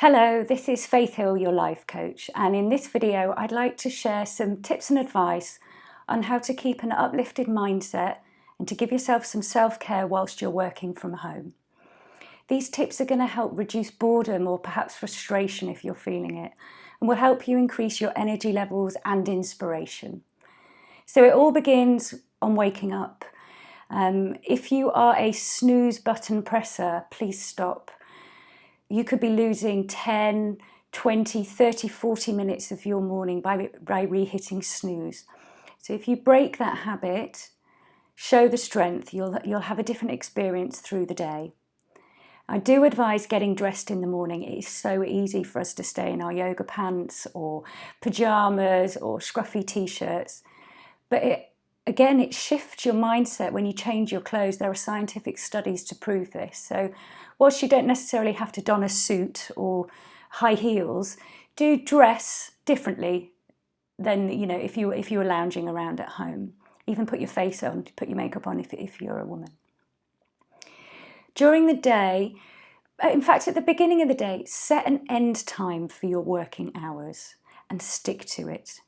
Hello, this is Faith Hill, your life coach, and in this video I'd like to share some tips and advice on how to keep an uplifted mindset and to give yourself some self-care whilst you're working from home. These tips are going to help reduce boredom or perhaps frustration if you're feeling it, and will help you increase your energy levels and inspiration. So it all begins on waking up. If you are a snooze button presser, please stop. You could be losing 10, 20, 30, 40 minutes of your morning by re-hitting snooze. So if you break that habit, show the strength, you'll have a different experience through the day. I do advise getting dressed in the morning. It is so easy for us to stay in our yoga pants or pajamas or scruffy t-shirts. But it shifts your mindset when you change your clothes. There are scientific studies to prove this. So whilst you don't necessarily have to don a suit or high heels, do dress differently than if you were lounging around at home. Even put your face on, put your makeup on if you're a woman. During the day, in fact at the beginning of the day, set an end time for your working hours and stick to it.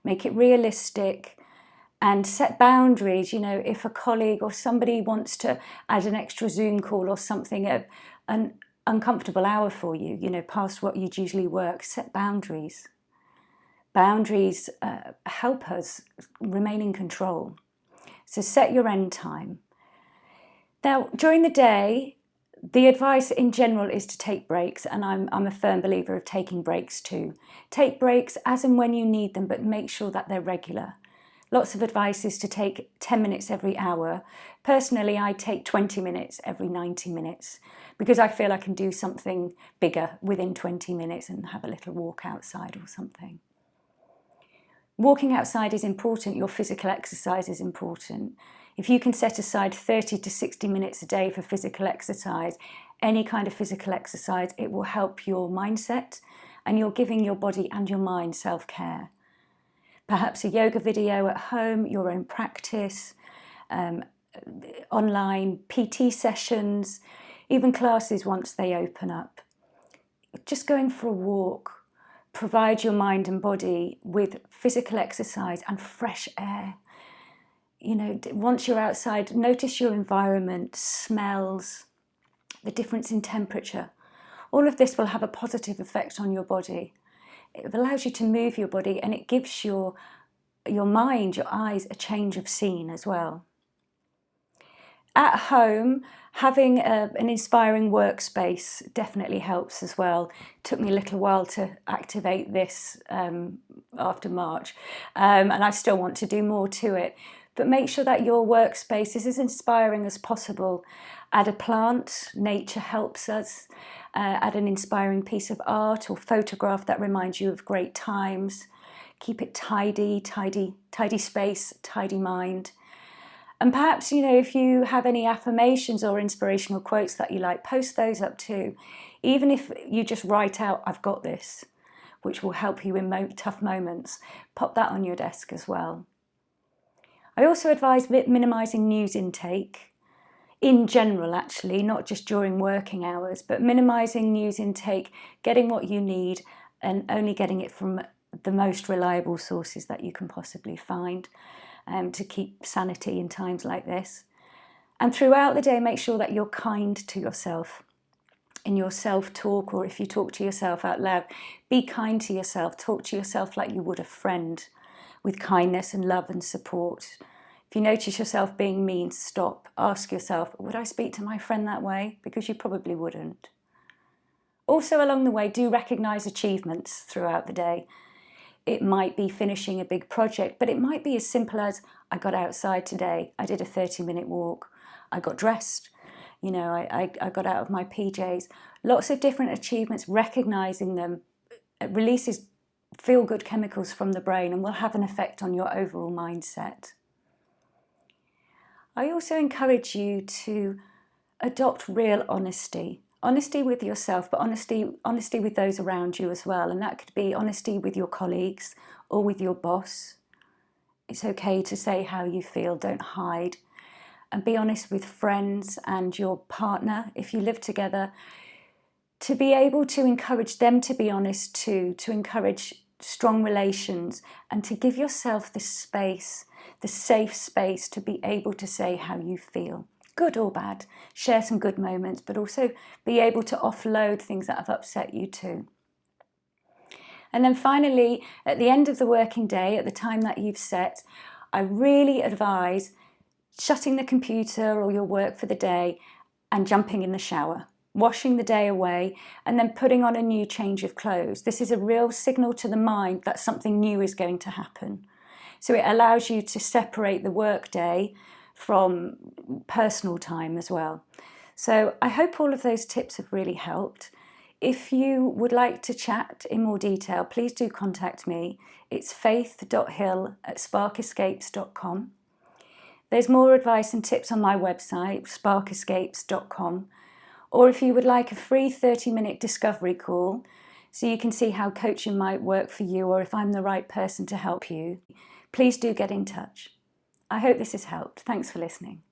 Make it realistic. And set boundaries. If a colleague or somebody wants to add an extra Zoom call or something at an uncomfortable hour for you, past what you'd usually work, set boundaries. Boundaries help us remain in control. So set your end time. Now, during the day, the advice in general is to take breaks, and I'm a firm believer of taking breaks too. Take breaks as and when you need them, but make sure that they're regular. Lots of advice is to take 10 minutes every hour. Personally, I take 20 minutes every 90 minutes because I feel I can do something bigger within 20 minutes and have a little walk outside or something. Walking outside is important. Your physical exercise is important. If you can set aside 30 to 60 minutes a day for physical exercise, any kind of physical exercise, it will help your mindset, and you're giving your body and your mind self-care. Perhaps a yoga video at home, your own practice, online PT sessions, even classes once they open up. Just going for a walk, provide your mind and body with physical exercise and fresh air. Once you're outside, notice your environment, smells, the difference in temperature. All of this will have a positive effect on your body. It allows you to move your body, and it gives your mind, your eyes, a change of scene as well. At home, having an inspiring workspace definitely helps as well. It took me a little while to activate this after March, and I still want to do more to it. But make sure that your workspace is as inspiring as possible. Add a plant, nature helps us. Add an inspiring piece of art or photograph that reminds you of great times. Keep it tidy space, tidy mind. And perhaps, if you have any affirmations or inspirational quotes that you like, post those up too. Even if you just write out, "I've got this," which will help you in tough moments, pop that on your desk as well. I also advise minimising news intake. In general, actually, not just during working hours, but minimising news intake, getting what you need and only getting it from the most reliable sources that you can possibly find to keep sanity in times like this. And throughout the day, make sure that you're kind to yourself. In your self-talk, or if you talk to yourself out loud, be kind to yourself. Talk to yourself like you would a friend, with kindness and love and support. If you notice yourself being mean, stop. Ask yourself, would I speak to my friend that way? Because you probably wouldn't. Also, along the way, do recognise achievements throughout the day. It might be finishing a big project, but it might be as simple as, I got outside today, I did a 30-minute walk, I got dressed, I got out of my PJs. Lots of different achievements, recognising them, releases feel-good chemicals from the brain and will have an effect on your overall mindset. I also encourage you to adopt real honesty. Honesty with yourself, but honesty with those around you as well. And that could be honesty with your colleagues or with your boss. It's okay to say how you feel, don't hide. And be honest with friends and your partner. If you live together, to be able to encourage them to be honest too, to encourage strong relations, and to give yourself the space, the safe space to be able to say how you feel, good or bad. Share some good moments, but also be able to offload things that have upset you too. And then finally, at the end of the working day, at the time that you've set, I really advise shutting the computer or your work for the day and jumping in the shower, washing the day away, and then putting on a new change of clothes. This is a real signal to the mind that something new is going to happen. So it allows you to separate the work day from personal time as well. So I hope all of those tips have really helped. If you would like to chat in more detail, please do contact me. It's faith.hill@sparkescapes.com. There's more advice and tips on my website, sparkescapes.com. Or if you would like a free 30-minute discovery call, so you can see how coaching might work for you or if I'm the right person to help you, please do get in touch. I hope this has helped. Thanks for listening.